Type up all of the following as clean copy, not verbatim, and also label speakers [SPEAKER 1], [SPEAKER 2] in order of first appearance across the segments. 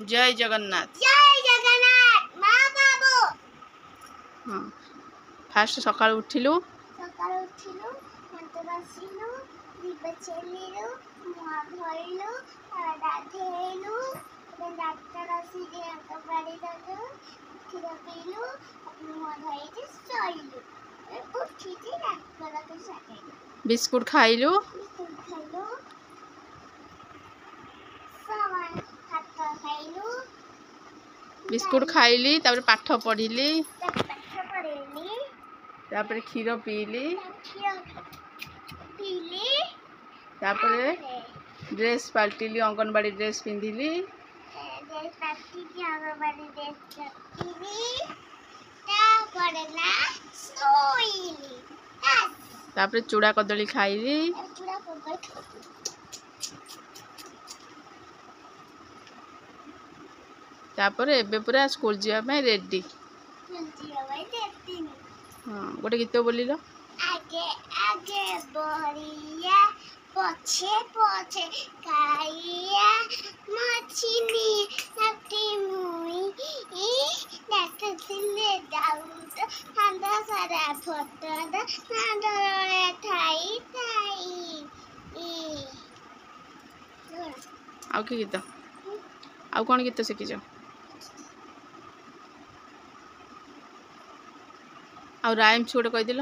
[SPEAKER 1] जय जगन्नाथ।
[SPEAKER 2] जय जगन्नाथ माँ बाबू।
[SPEAKER 1] हाँ फास्ट सकाळ उठिलु
[SPEAKER 2] दांत घसिलु दीप चेलिलु मुह धोइलु गाधेइलु दांत घसिकी अंगनबाड़ी गलु क्षीर पीलु मुह धोइकी शोइलु उठिकी डाक्टर साकेलु
[SPEAKER 1] बिस्कुट खाइलु बिस्कुट खाइली तापर पाठ पढ़िली तापर क्षीर पीली तापर ड्रेस पाल्टिली अंगनबाड़ी ड्रेस पिंधिली तापर चूड़ा कदली खाइली तापर एबे पूरा स्कूल जीवा रेडी। हाँ गोटे गीत बोलिल
[SPEAKER 2] आगे आगे बढ़िया पछे पछे खाइया मछली नटी मुई देखले दाउद हांदा सारा फटदा नांदरे थाई थाई
[SPEAKER 1] आउ कि गीत आउ कौन गीत शिखिच आउ राइम्स गोटे कहीदिल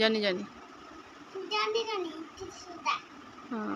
[SPEAKER 1] जानी जानी
[SPEAKER 2] जानी जानी
[SPEAKER 1] हाँ